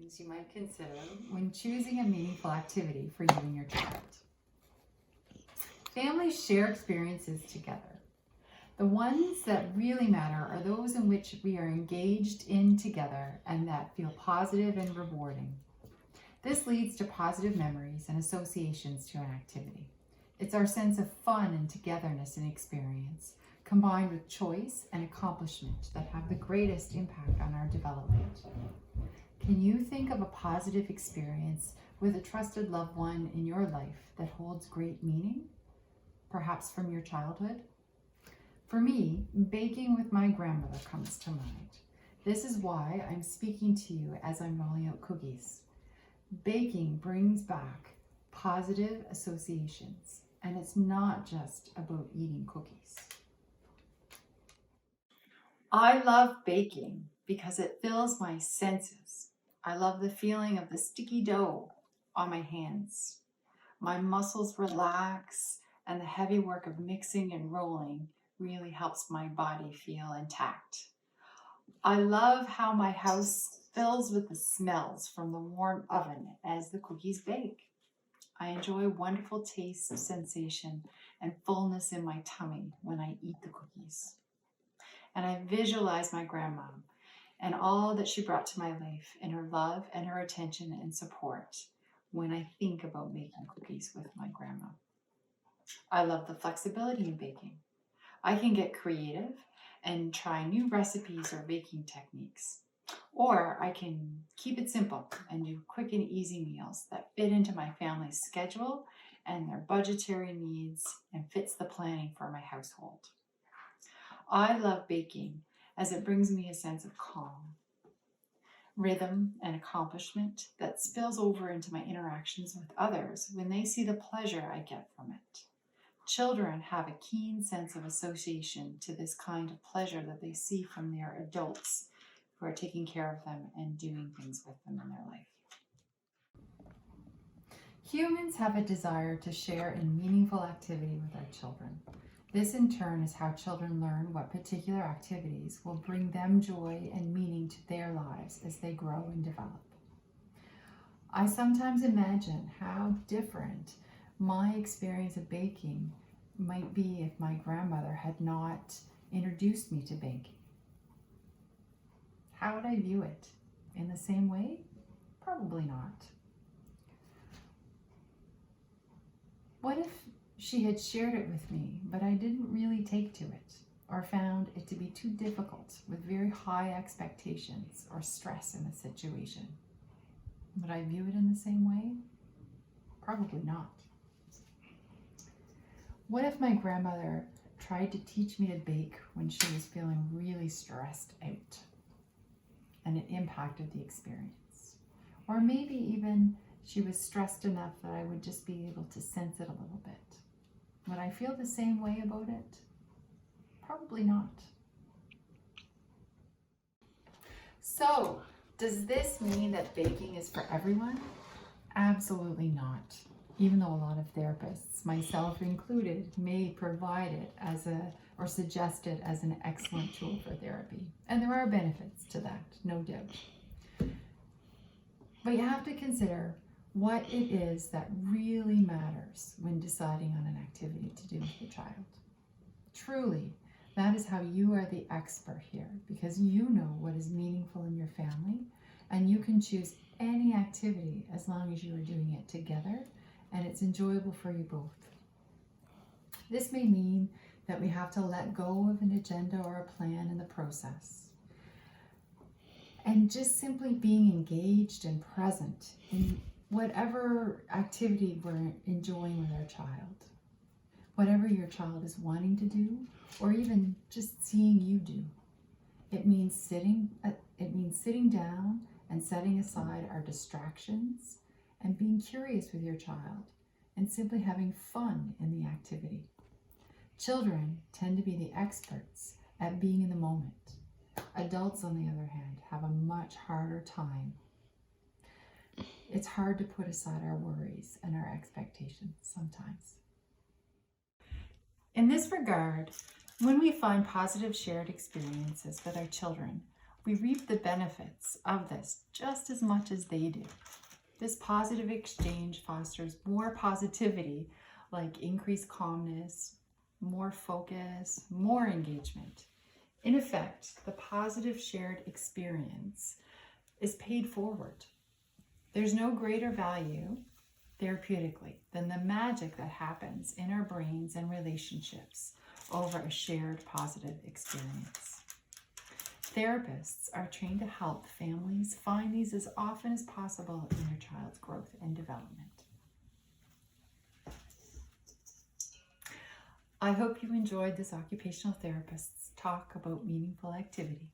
things you might consider when choosing a meaningful activity for you and your child. Families share experiences together. The ones that really matter are those in which we are engaged in together and that feel positive and rewarding. This leads to positive memories and associations to an activity. It's our sense of fun and togetherness in experience, combined with choice and accomplishment, that have the greatest impact on our development. Can you think of a positive experience with a trusted loved one in your life that holds great meaning? Perhaps from your childhood? For me, baking with my grandmother comes to mind. This is why I'm speaking to you as I'm rolling out cookies. Baking brings back positive associations, and it's not just about eating cookies. I love baking because it fills my senses. I love the feeling of the sticky dough on my hands. My muscles relax, and the heavy work of mixing and rolling really helps my body feel intact. I love how my house fills with the smells from the warm oven as the cookies bake. I enjoy wonderful taste, sensation, and fullness in my tummy when I eat the cookies. And I visualize my grandma and all that she brought to my life in her love and her attention and support when I think about making cookies with my grandma. I love the flexibility in baking. I can get creative and try new recipes or baking techniques. Or I can keep it simple and do quick and easy meals that fit into my family's schedule and their budgetary needs and fits the planning for my household. I love baking as it brings me a sense of calm, rhythm, and accomplishment that spills over into my interactions with others when they see the pleasure I get from it. Children have a keen sense of association to this kind of pleasure that they see from their adults who are taking care of them and doing things with them in their life. Humans have a desire to share in meaningful activity with our children. This in turn is how children learn what particular activities will bring them joy and meaning to their lives as they grow and develop. I sometimes imagine how different my experience of baking might be if my grandmother had not introduced me to baking. How would I view it? In the same way? Probably not. What if she had shared it with me, but I didn't really take to it, or found it to be too difficult with very high expectations or stress in the situation? Would I view it in the same way? Probably not. What if my grandmother tried to teach me to bake when she was feeling really stressed out and it impacted the experience? Or maybe even she was stressed enough that I would just be able to sense it a little bit. Would I feel the same way about it? Probably not. So, does this mean that baking is for everyone? Absolutely not. Even though a lot of therapists, myself included, may provide it or suggest it as an excellent tool for therapy. And there are benefits to that, no doubt. But you have to consider what it is that really matters when deciding on an activity to do with your child. Truly, that is how you are the expert here, because you know what is meaningful in your family, and you can choose any activity as long as you are doing it together and it's enjoyable for you both. This may mean that we have to let go of an agenda or a plan in the process, and just simply being engaged and present in whatever activity we're enjoying with our child, whatever your child is wanting to do, or even just seeing you do. It means sitting down and setting aside our distractions and being curious with your child and simply having fun in the activity. Children tend to be the experts at being in the moment. Adults, on the other hand, have a much harder time. It's hard to put aside our worries and our expectations sometimes. In this regard, when we find positive shared experiences with our children, We reap the benefits of this just as much as they do. This positive exchange fosters more positivity, like increased calmness, more focus, more engagement. In effect, the positive shared experience is paid forward. There's no greater value therapeutically than the magic that happens in our brains and relationships over a shared positive experience. Therapists are trained to help families find these as often as possible in their child's growth and development. I hope you enjoyed this occupational therapist's talk about meaningful activity.